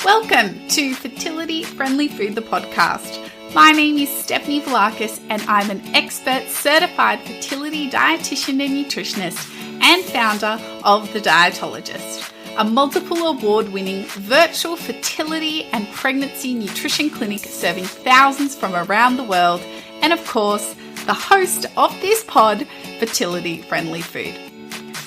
Welcome to Fertility Friendly Food, the podcast. My name is Stephanie Vlakis and I'm an expert certified fertility dietitian and nutritionist and founder of The Dietologist, a multiple award-winning virtual fertility and pregnancy nutrition clinic serving thousands from around the world, and of course, the host of this pod, Fertility Friendly Food.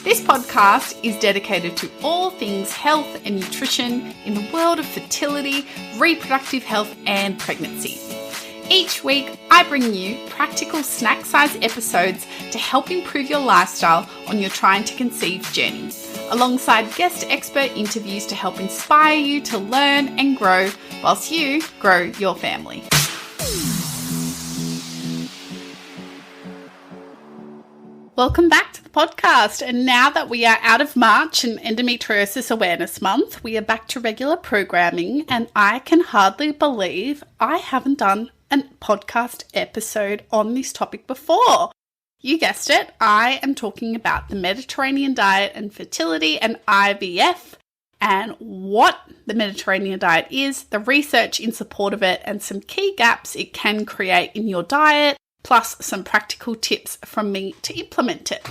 This podcast is dedicated to all things health and nutrition in the world of fertility, reproductive health, and pregnancy. Each week, I bring you practical snack-sized episodes to help improve your lifestyle on your trying to conceive journey, alongside guest expert interviews to help inspire you to learn and grow whilst you grow your family. Welcome back to the podcast. And now that we are out of March and Endometriosis Awareness Month, we are back to regular programming, and I can hardly believe I haven't done a podcast episode on this topic before. You guessed it, I am talking about the Mediterranean diet and fertility and IVF, and what the Mediterranean diet is, the research in support of it, and some key gaps it can create in your diet, plus some practical tips from me to implement it.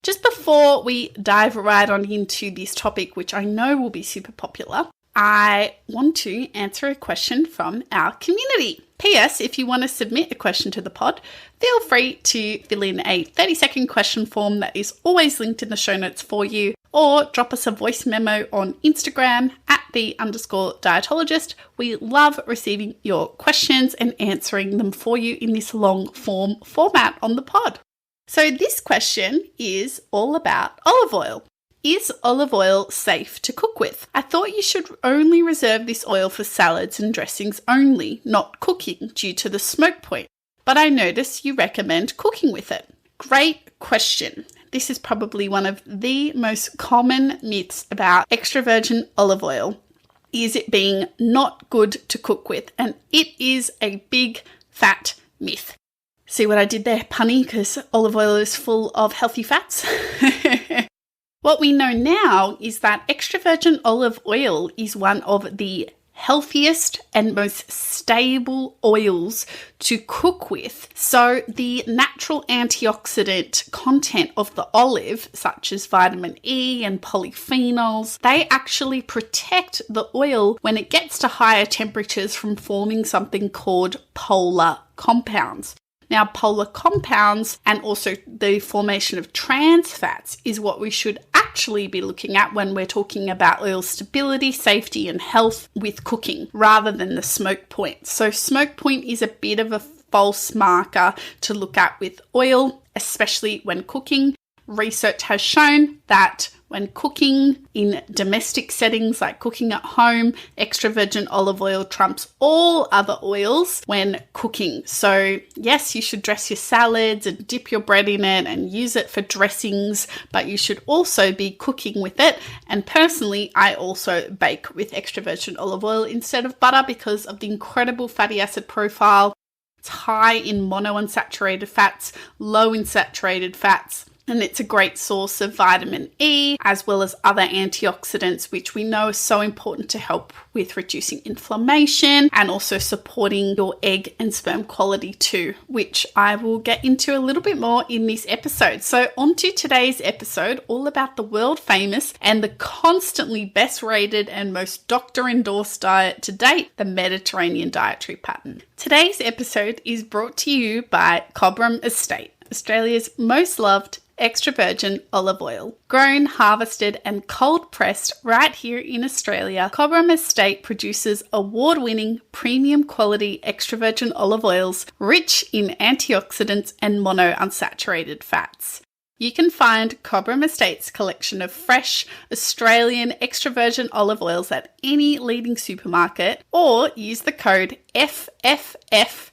Just before we dive right on into this topic, which I know will be super popular, I want to answer a question from our community. P.S. If you want to submit a question to the pod, feel free to fill in a 30-second question form that is always linked in the show notes for you, or drop us a voice memo on Instagram at @the_dietologist. We love receiving your questions and answering them for you in this long form format on the pod. So this question is all about olive oil. Is olive oil safe to cook with? I thought you should only reserve this oil for salads and dressings only, not cooking, due to the smoke point. But I notice you recommend cooking with it. Great question. This is probably one of the most common myths about extra virgin olive oil, is it being not good to cook with, and it is a big fat myth. See what I did there, punny, because olive oil is full of healthy fats? What we know now is that extra virgin olive oil is one of the healthiest and most stable oils to cook with. So the natural antioxidant content of the olive, such as vitamin E and polyphenols, they actually protect the oil when it gets to higher temperatures from forming something called polar compounds. Now, polar compounds and also the formation of trans fats is what we should actually be looking at when we're talking about oil stability, safety, and health with cooking, rather than the smoke point. So smoke point is a bit of a false marker to look at with oil, especially when cooking. Research has shown that when cooking in domestic settings like cooking at home, extra virgin olive oil trumps all other oils when cooking. So yes, you should dress your salads and dip your bread in it and use it for dressings, but you should also be cooking with it. And personally, I also bake with extra virgin olive oil instead of butter because of the incredible fatty acid profile. It's high in monounsaturated fats, low in saturated fats. And it's a great source of vitamin E, as well as other antioxidants, which we know are so important to help with reducing inflammation and also supporting your egg and sperm quality too, which I will get into a little bit more in this episode. So on to today's episode, all about the world famous and the constantly best rated and most doctor-endorsed diet to date, the Mediterranean dietary pattern. Today's episode is brought to you by Cobram Estate, Australia's most loved extra virgin olive oil. Grown, harvested and cold pressed right here in Australia, Cobram Estate produces award-winning premium quality extra virgin olive oils rich in antioxidants and monounsaturated fats. You can find Cobram Estate's collection of fresh Australian extra virgin olive oils at any leading supermarket, or use the code FFF20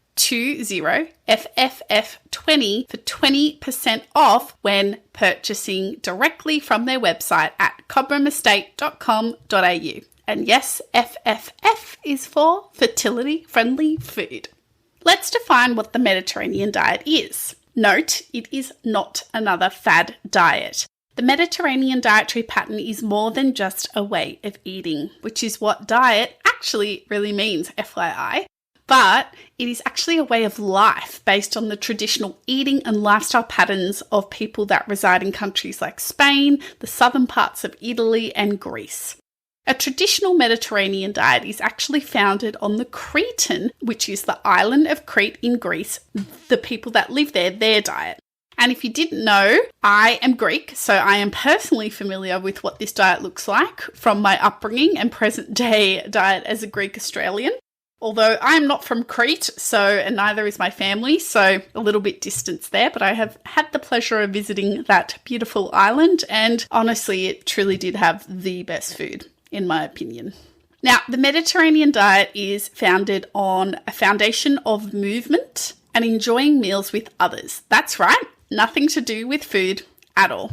FFF20 for 20% off when purchasing directly from their website at cobranestate.com.au. And yes, FFF is for fertility friendly food. Let's define what the Mediterranean diet is. Note, it is not another fad diet. The Mediterranean dietary pattern is more than just a way of eating, which is what diet actually really means, FYI. But it is actually a way of life based on the traditional eating and lifestyle patterns of people that reside in countries like Spain, the southern parts of Italy, and Greece. A traditional Mediterranean diet is actually founded on the Cretan, which is the island of Crete in Greece, the people that live there, their diet. And if you didn't know, I am Greek, so I am personally familiar with what this diet looks like from my upbringing and present day diet as a Greek Australian. Although I'm not from Crete, and neither is my family, so a little bit distance there, but I have had the pleasure of visiting that beautiful island, and honestly, it truly did have the best food, in my opinion. Now, the Mediterranean diet is founded on a foundation of movement and enjoying meals with others. That's right, nothing to do with food at all.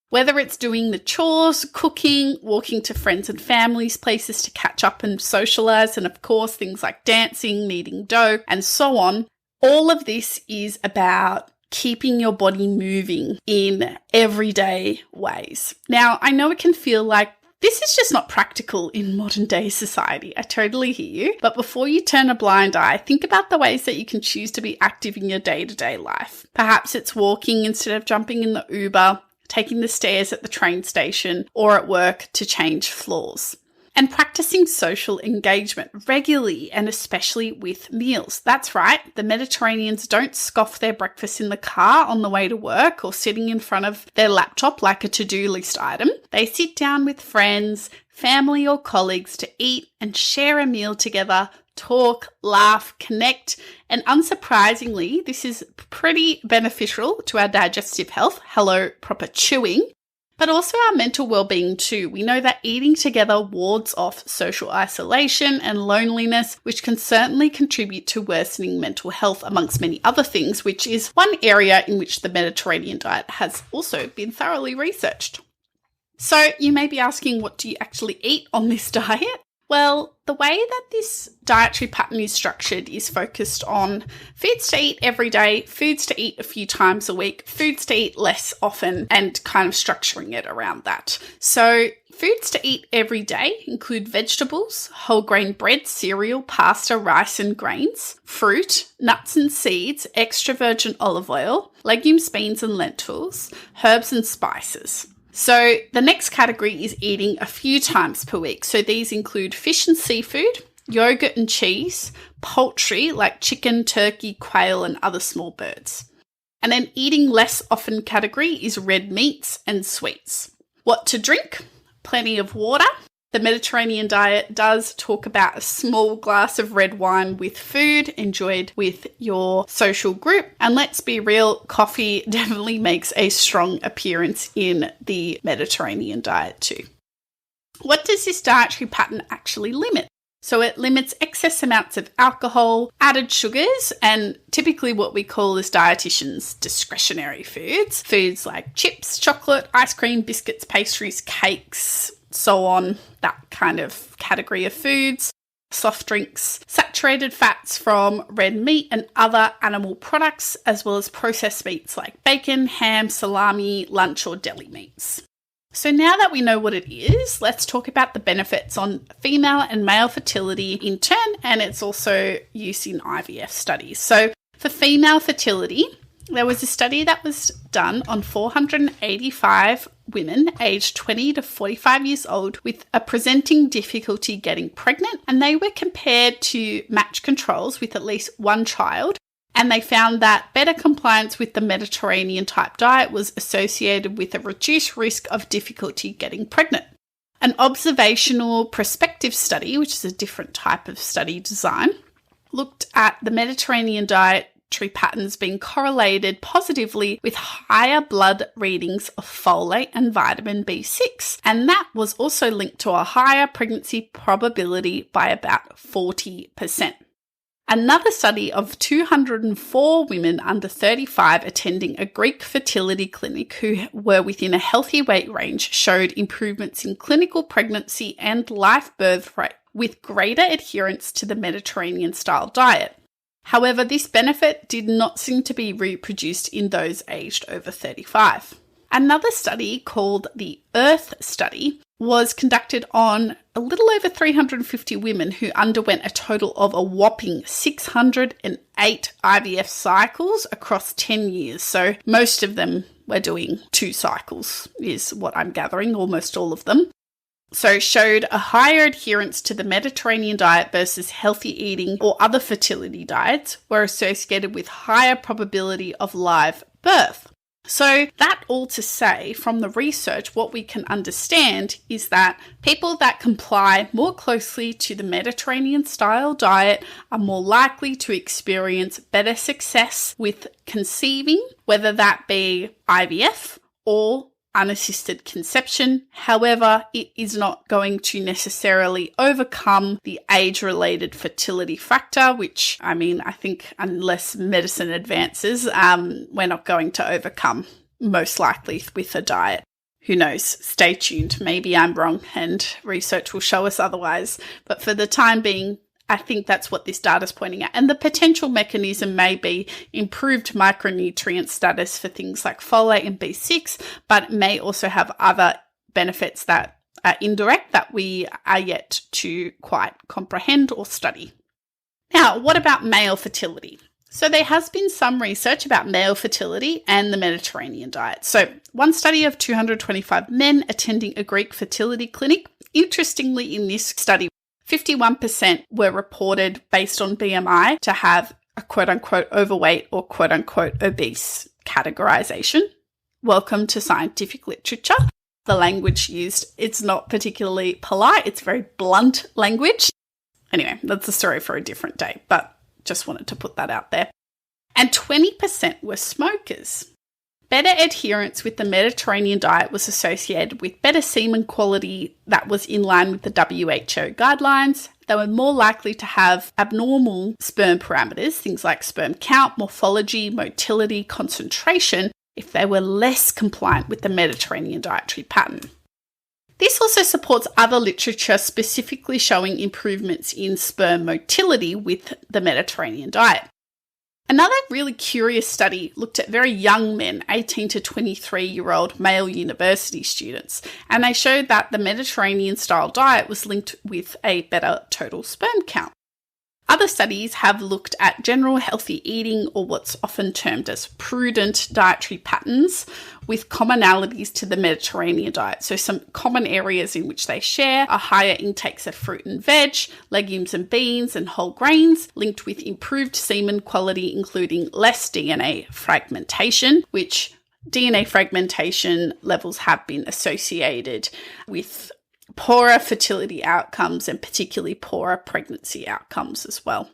Whether it's doing the chores, cooking, walking to friends and family's places to catch up and socialise, and of course things like dancing, kneading dough, and so on, all of this is about keeping your body moving in everyday ways. Now, I know it can feel like this is just not practical in modern day society. I totally hear you. But before you turn a blind eye, think about the ways that you can choose to be active in your day-to-day life. Perhaps it's walking instead of jumping in the Uber, taking the stairs at the train station or at work to change floors. And practicing social engagement regularly and especially with meals. That's right, the Mediterraneans don't scoff their breakfast in the car on the way to work or sitting in front of their laptop like a to-do list item. They sit down with friends, family or colleagues to eat and share a meal together, talk, laugh, connect, and unsurprisingly, this is pretty beneficial to our digestive health. Hello, proper chewing. But also our mental well-being too. We know that eating together wards off social isolation and loneliness, which can certainly contribute to worsening mental health amongst many other things, which is one area in which the Mediterranean diet has also been thoroughly researched. So you may be asking, what do you actually eat on this diet? Well, the way that this dietary pattern is structured is focused on foods to eat every day, foods to eat a few times a week, foods to eat less often, and kind of structuring it around that. So foods to eat every day include vegetables, whole grain bread, cereal, pasta, rice and grains, fruit, nuts and seeds, extra virgin olive oil, legumes, beans and lentils, herbs and spices. So the next category is eating a few times per week. So these include fish and seafood, yogurt and cheese, poultry like chicken, turkey, quail and other small birds. And then eating less often category is red meats and sweets. What to drink? Plenty of water. The Mediterranean diet does talk about a small glass of red wine with food enjoyed with your social group. And let's be real, coffee definitely makes a strong appearance in the Mediterranean diet too. What does this dietary pattern actually limit? So it limits excess amounts of alcohol, added sugars, and typically what we call as dietitians discretionary foods. Foods like chips, chocolate, ice cream, biscuits, pastries, cakes, so on, that kind of category of foods, soft drinks, saturated fats from red meat and other animal products, as well as processed meats like bacon, ham, salami, lunch or deli meats. So now that we know what it is, let's talk about the benefits on female and male fertility in turn, and its also used in IVF studies. So for female fertility, there was a study that was done on 485 women aged 20 to 45 years old with a presenting difficulty getting pregnant, and they were compared to match controls with at least one child, and they found that better compliance with the Mediterranean type diet was associated with a reduced risk of difficulty getting pregnant. An observational prospective study, which is a different type of study design, looked at the Mediterranean diet patterns being correlated positively with higher blood readings of folate and vitamin B6. And that was also linked to a higher pregnancy probability by about 40%. Another study of 204 women under 35 attending a Greek fertility clinic who were within a healthy weight range showed improvements in clinical pregnancy and live birth rate with greater adherence to the Mediterranean style diet. However, this benefit did not seem to be reproduced in those aged over 35. Another study called the Earth Study was conducted on a little over 350 women who underwent a total of a whopping 608 IVF cycles across 10 years. So most of them were doing 2 cycles, is what I'm gathering, almost all of them. So showed a higher adherence to the Mediterranean diet versus healthy eating or other fertility diets were associated with higher probability of live birth. So that all to say, from the research, what we can understand is that people that comply more closely to the Mediterranean style diet are more likely to experience better success with conceiving, whether that be IVF or unassisted conception. However, it is not going to necessarily overcome the age-related fertility factor, which, I think unless medicine advances, we're not going to overcome, most likely with a diet. Who knows? Stay tuned. Maybe I'm wrong and research will show us otherwise. But for the time being, I think that's what this data is pointing at. And the potential mechanism may be improved micronutrient status for things like folate and B6, but may also have other benefits that are indirect that we are yet to quite comprehend or study. Now, what about male fertility? So there has been some research about male fertility and the Mediterranean diet. So one study of 225 men attending a Greek fertility clinic. Interestingly, in this study, 51% were reported based on BMI to have a quote-unquote overweight or quote-unquote obese categorization. Welcome to scientific literature. The language used, it's not particularly polite. It's very blunt language. Anyway, that's a story for a different day, but just wanted to put that out there. And 20% were smokers. Better adherence with the Mediterranean diet was associated with better semen quality that was in line with the WHO guidelines. They were more likely to have abnormal sperm parameters, things like sperm count, morphology, motility, concentration, if they were less compliant with the Mediterranean dietary pattern. This also supports other literature specifically showing improvements in sperm motility with the Mediterranean diet. Another really curious study looked at very young men, 18 to 23-year-old male university students, and they showed that the Mediterranean-style diet was linked with a better total sperm count. Other studies have looked at general healthy eating, or what's often termed as prudent dietary patterns, with commonalities to the Mediterranean diet. So some common areas in which they share are higher intakes of fruit and veg, legumes and beans, and whole grains, linked with improved semen quality, including less DNA fragmentation, which DNA fragmentation levels have been associated with poorer fertility outcomes and particularly poorer pregnancy outcomes as well.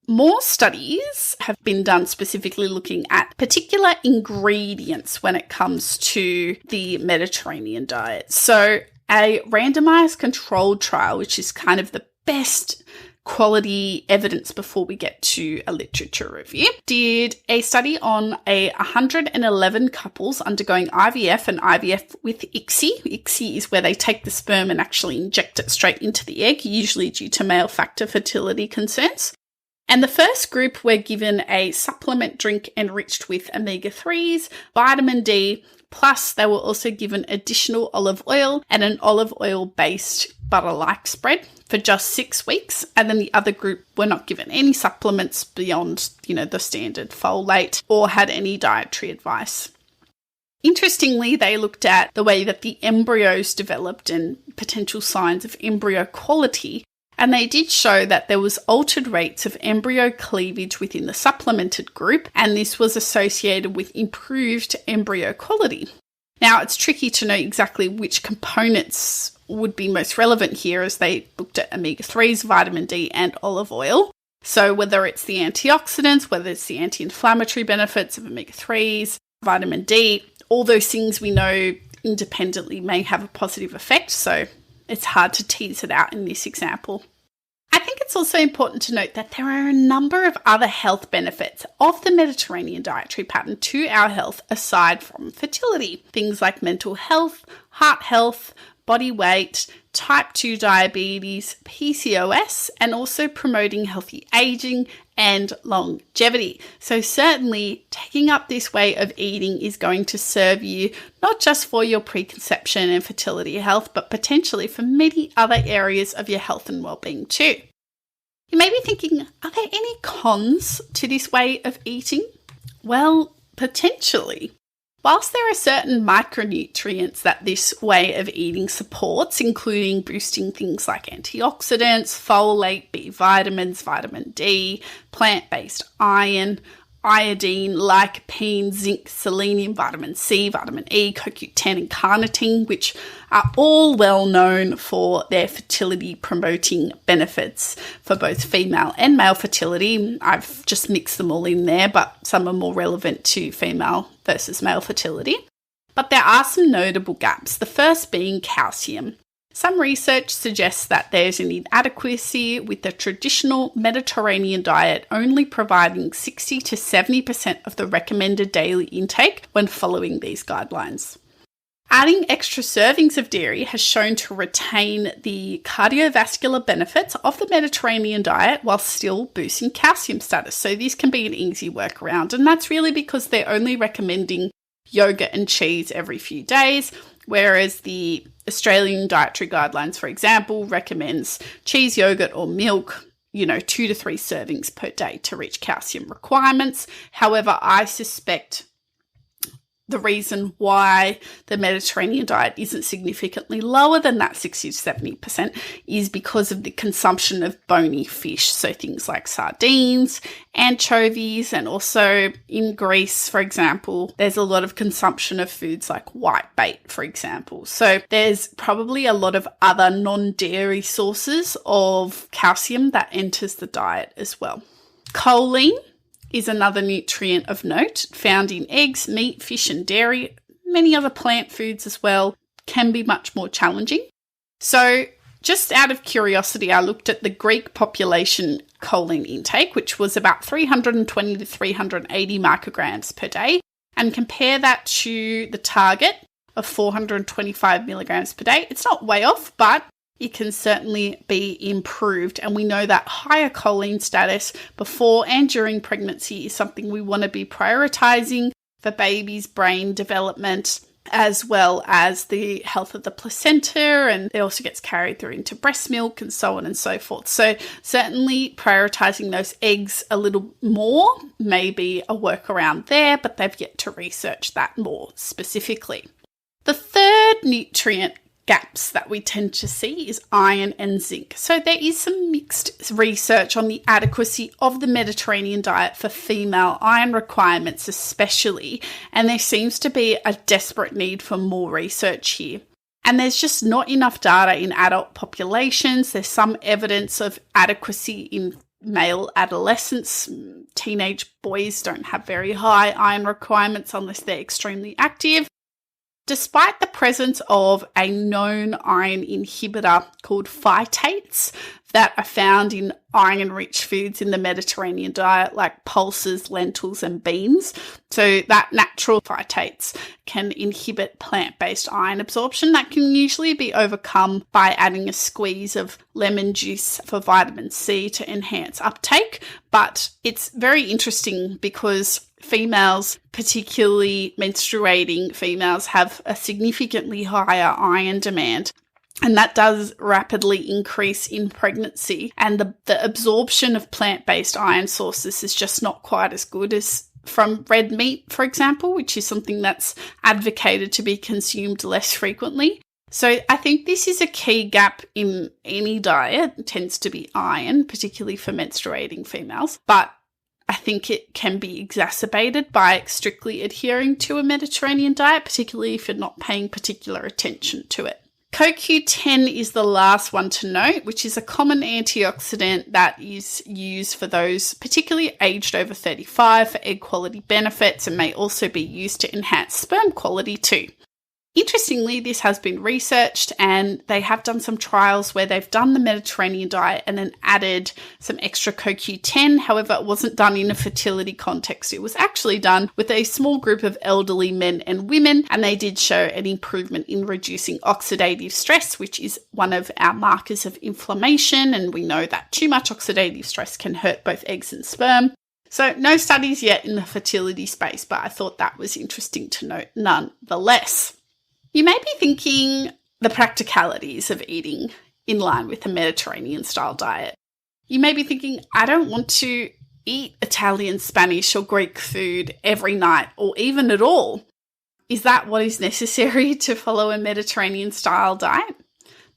More studies have been done specifically looking at particular ingredients when it comes to the Mediterranean diet. So a randomized controlled trial, which is kind of the best quality evidence before we get to a literature review, did a study on 111 couples undergoing IVF and IVF with ICSI. ICSI is where they take the sperm and actually inject it straight into the egg, usually due to male factor fertility concerns. And the first group were given a supplement drink enriched with omega-3s, vitamin D, plus they were also given additional olive oil and an olive oil-based butter-like spread for just 6 weeks. And then the other group were not given any supplements beyond, the standard folate or had any dietary advice. Interestingly, they looked at the way that the embryos developed and potential signs of embryo quality. And they did show that there was altered rates of embryo cleavage within the supplemented group, and this was associated with improved embryo quality. Now, it's tricky to know exactly which components would be most relevant here, as they looked at omega-3s, vitamin D, and olive oil. So whether it's the antioxidants, whether it's the anti-inflammatory benefits of omega-3s, vitamin D, all those things we know independently may have a positive effect. So it's hard to tease it out in this example. I think it's also important to note that there are a number of other health benefits of the Mediterranean dietary pattern to our health aside from fertility. Things like mental health, heart health, body weight, type 2 diabetes, PCOS, and also promoting healthy aging and longevity. So certainly taking up this way of eating is going to serve you not just for your preconception and fertility health, but potentially for many other areas of your health and well-being too. You may be thinking, are there any cons to this way of eating? Well, potentially. Whilst there are certain micronutrients that this way of eating supports, including boosting things like antioxidants, folate, B vitamins, vitamin D, plant-based iron, iodine, lycopene, zinc, selenium, vitamin C, vitamin E, CoQ10 and carnitine, which are all well known for their fertility promoting benefits for both female and male fertility. I've just mixed them all in there, but some are more relevant to female versus male fertility. But there are some notable gaps, the first being calcium. Some research suggests that there's an inadequacy with the traditional Mediterranean diet only providing 60 to 70% of the recommended daily intake when following these guidelines. Adding extra servings of dairy has shown to retain the cardiovascular benefits of the Mediterranean diet while still boosting calcium status. So this can be an easy workaround, and that's really because they're only recommending yogurt and cheese every few days, whereas the Australian Dietary Guidelines, for example, recommends cheese, yogurt or milk, 2 to 3 servings per day to reach calcium requirements. However, I suspect the reason why the Mediterranean diet isn't significantly lower than that 60 to 70% is because of the consumption of bony fish. So things like sardines, anchovies, and also in Greece, for example, there's a lot of consumption of foods like whitebait, for example. So there's probably a lot of other non-dairy sources of calcium that enters the diet as well. Choline is another nutrient of note found in eggs, meat, fish and dairy. Many other plant foods as well can be much more challenging. So just out of curiosity, I looked at the Greek population choline intake, which was about 320 to 380 micrograms per day, and compare that to the target of 425 milligrams per day. It's not way off, but it can certainly be improved. And we know that higher choline status before and during pregnancy is something we want to be prioritizing for baby's brain development, as well as the health of the placenta. And it also gets carried through into breast milk and so on and so forth. So certainly prioritizing those eggs a little more may be a workaround there, but they've yet to research that more specifically. The third nutrient gaps that we tend to see is iron and zinc. So there is some mixed research on the adequacy of the Mediterranean diet for female iron requirements especially, and there seems to be a desperate need for more research here. And there's just not enough data in adult populations. There's some evidence of adequacy in male adolescents. Teenage boys don't have very high iron requirements unless they're extremely active. Despite the presence of a known iron inhibitor called phytates that are found in iron-rich foods in the Mediterranean diet, like pulses, lentils, and beans. So that natural phytates can inhibit plant-based iron absorption. That can usually be overcome by adding a squeeze of lemon juice for vitamin C to enhance uptake. But it's very interesting because females, particularly menstruating females, have a significantly higher iron demand. And that does rapidly increase in pregnancy. And the absorption of plant-based iron sources is just not quite as good as from red meat, for example, which is something that's advocated to be consumed less frequently. So I think this is a key gap in any diet. It tends to be iron, particularly for menstruating females. But I think it can be exacerbated by strictly adhering to a Mediterranean diet, particularly if you're not paying particular attention to it. CoQ10 is the last one to note, which is a common antioxidant that is used for those particularly aged over 35 for egg quality benefits and may also be used to enhance sperm quality too. Interestingly, this has been researched and they have done some trials where they've done the Mediterranean diet and then added some extra CoQ10. However, it wasn't done in a fertility context. It was actually done with a small group of elderly men and women, and they did show an improvement in reducing oxidative stress, which is one of our markers of inflammation. And we know that too much oxidative stress can hurt both eggs and sperm. So no studies yet in the fertility space, but I thought that was interesting to note nonetheless. You may be thinking the practicalities of eating in line with a Mediterranean style diet. You may be thinking, I don't want to eat Italian, Spanish or Greek food every night or even at all. Is that what is necessary to follow a Mediterranean style diet?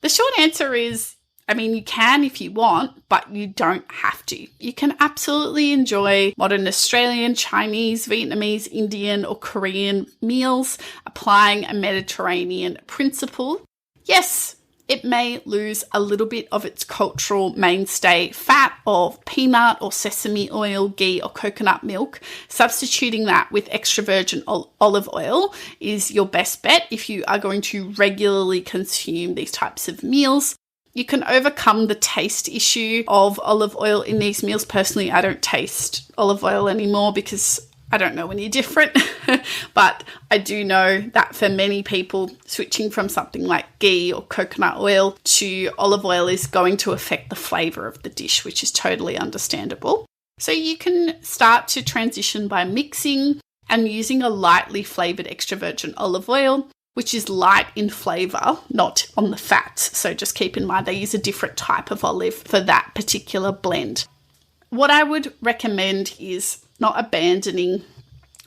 The short answer is, you can if you want, but you don't have to. You can absolutely enjoy modern Australian, Chinese, Vietnamese, Indian, or Korean meals, applying a Mediterranean principle. Yes, it may lose a little bit of its cultural mainstay fat of peanut or sesame oil, ghee, or coconut milk. Substituting that with extra virgin olive oil is your best bet if you are going to regularly consume these types of meals. You can overcome the taste issue of olive oil in these meals. Personally, I don't taste olive oil anymore because I don't know any different. But I do know that for many people, switching from something like ghee or coconut oil to olive oil is going to affect the flavour of the dish, which is totally understandable. So you can start to transition by mixing and using a lightly flavoured extra virgin olive oil, which is light in flavour, not on the fats. So just keep in mind they use a different type of olive for that particular blend. What I would recommend is not abandoning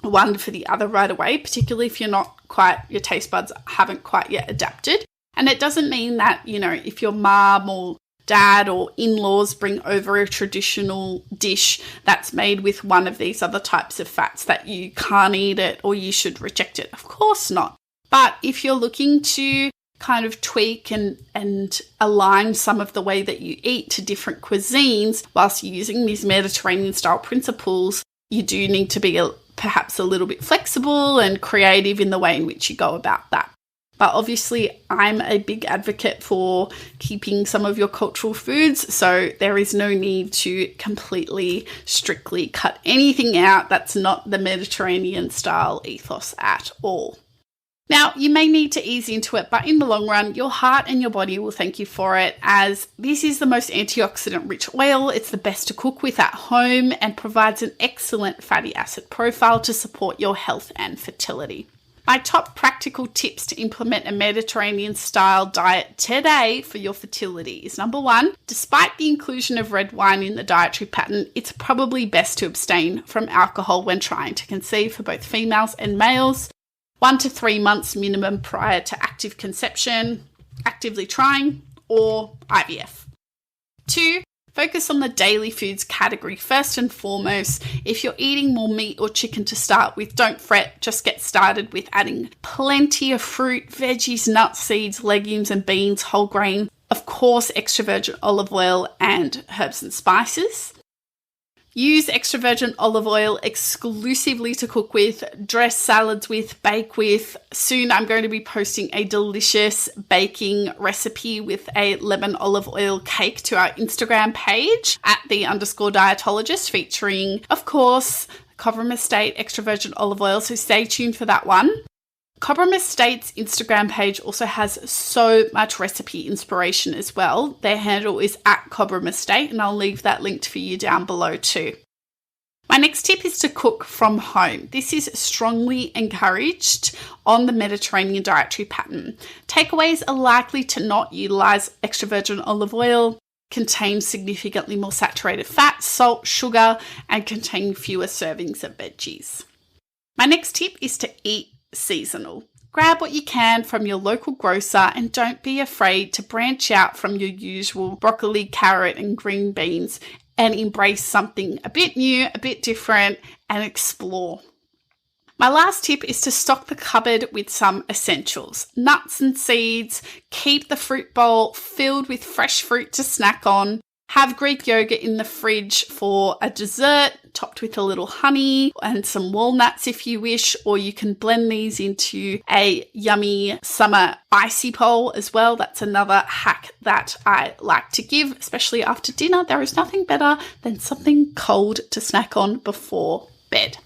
one for the other right away, particularly if your taste buds haven't quite yet adapted. And it doesn't mean that, if your mom or dad or in-laws bring over a traditional dish that's made with one of these other types of fats that you can't eat it or you should reject it. Of course not. But if you're looking to kind of tweak and align some of the way that you eat to different cuisines whilst using these Mediterranean style principles, you do need to be perhaps a little bit flexible and creative in the way in which you go about that. But obviously, I'm a big advocate for keeping some of your cultural foods, so there is no need to completely, strictly cut anything out that's not the Mediterranean style ethos at all. Now, you may need to ease into it, but in the long run, your heart and your body will thank you for it, as this is the most antioxidant-rich oil. It's the best to cook with at home and provides an excellent fatty acid profile to support your health and fertility. My top practical tips to implement a Mediterranean-style diet today for your fertility is: number one, despite the inclusion of red wine in the dietary pattern, it's probably best to abstain from alcohol when trying to conceive for both females and males. 1 to 3 months minimum prior to active conception, actively trying, or IVF. 2, focus on the daily foods category first and foremost. If you're eating more meat or chicken to start with, don't fret, just get started with adding plenty of fruit, veggies, nuts, seeds, legumes and beans, whole grain, of course extra virgin olive oil and herbs and spices. Use extra virgin olive oil exclusively to cook with, dress salads with, bake with. Soon I'm going to be posting a delicious baking recipe with a lemon olive oil cake to our Instagram page at @the_dietologist, featuring, of course, Cobram Estate extra virgin olive oil. So stay tuned for that one. Cobram Estate's Instagram page also has so much recipe inspiration as well. Their handle is @Cobram Estate, and I'll leave that linked for you down below too. My next tip is to cook from home. This is strongly encouraged on the Mediterranean dietary pattern. Takeaways are likely to not utilize extra virgin olive oil, contain significantly more saturated fat, salt, sugar, and contain fewer servings of veggies. My next tip is to eat seasonal. Grab what you can from your local grocer and don't be afraid to branch out from your usual broccoli, carrot and green beans and embrace something a bit new, a bit different, and explore. My last tip is to stock the cupboard with some essentials. Nuts and seeds. Keep the fruit bowl filled with fresh fruit to snack on. Have Greek yogurt in the fridge for a dessert, topped with a little honey and some walnuts if you wish, or you can blend these into a yummy summer icy bowl as well. That's another hack that I like to give, especially after dinner. There is nothing better than something cold to snack on before bed.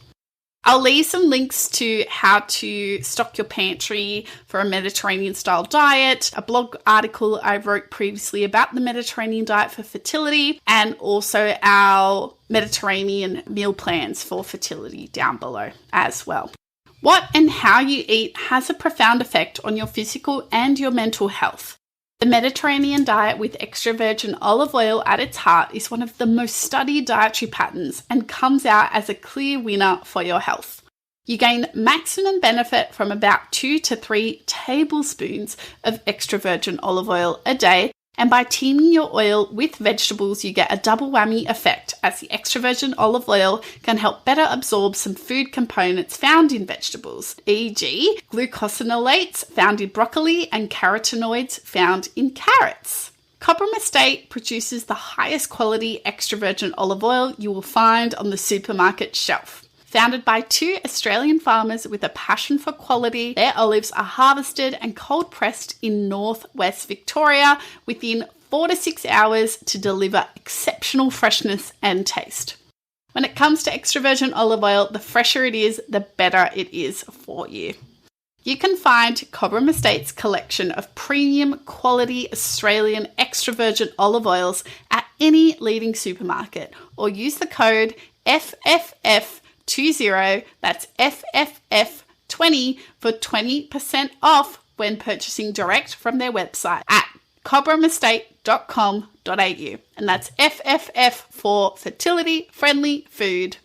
I'll leave some links to how to stock your pantry for a Mediterranean-style diet, a blog article I wrote previously about the Mediterranean diet for fertility, and also our Mediterranean meal plans for fertility down below as well. What and how you eat has a profound effect on your physical and your mental health. The Mediterranean diet with extra virgin olive oil at its heart is one of the most studied dietary patterns and comes out as a clear winner for your health. You gain maximum benefit from about 2 to 3 tablespoons of extra virgin olive oil a day, and by teaming your oil with vegetables, you get a double whammy effect, as the extra virgin olive oil can help better absorb some food components found in vegetables, e.g. glucosinolates found in broccoli and carotenoids found in carrots. Cobram Estate produces the highest quality extra virgin olive oil you will find on the supermarket shelf. Founded by 2 Australian farmers with a passion for quality, their olives are harvested and cold pressed in northwest Victoria within 4 to 6 hours to deliver exceptional freshness and taste. When it comes to extra virgin olive oil, the fresher it is, the better it is for you. You can find Cobram Estate's collection of premium quality Australian extra virgin olive oils at any leading supermarket, or use the code FFF20, that's FFF20 for 20% off when purchasing direct from their website at cobranestate.com.au, and that's FFF for fertility friendly food.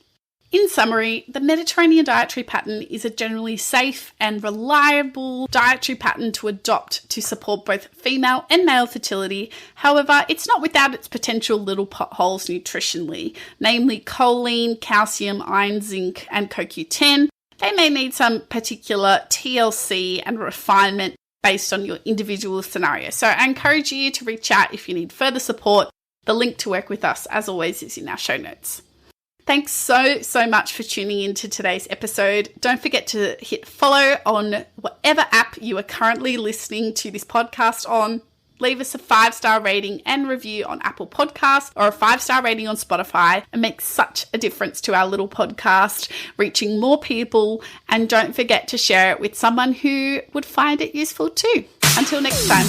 In summary, the Mediterranean dietary pattern is a generally safe and reliable dietary pattern to adopt to support both female and male fertility. However, it's not without its potential little potholes nutritionally, namely choline, calcium, iron, zinc, and CoQ10. They may need some particular TLC and refinement based on your individual scenario. So I encourage you to reach out if you need further support. The link to work with us, as always, is in our show notes. Thanks so much for tuning into today's episode. Don't forget to hit follow on whatever app you are currently listening to this podcast on. Leave us a 5-star rating and review on Apple Podcasts or a 5-star rating on Spotify. It makes such a difference to our little podcast, reaching more people. And don't forget to share it with someone who would find it useful too. Until next time.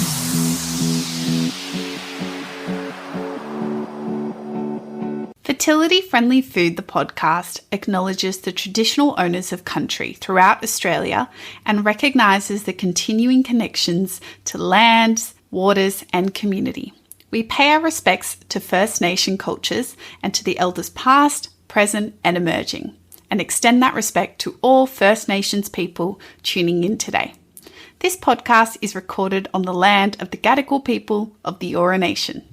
Fertility Friendly Food, the podcast, acknowledges the traditional owners of country throughout Australia and recognises the continuing connections to lands, waters and community. We pay our respects to First Nation cultures and to the elders past, present and emerging, and extend that respect to all First Nations people tuning in today. This podcast is recorded on the land of the Gadigal people of the Eora Nation.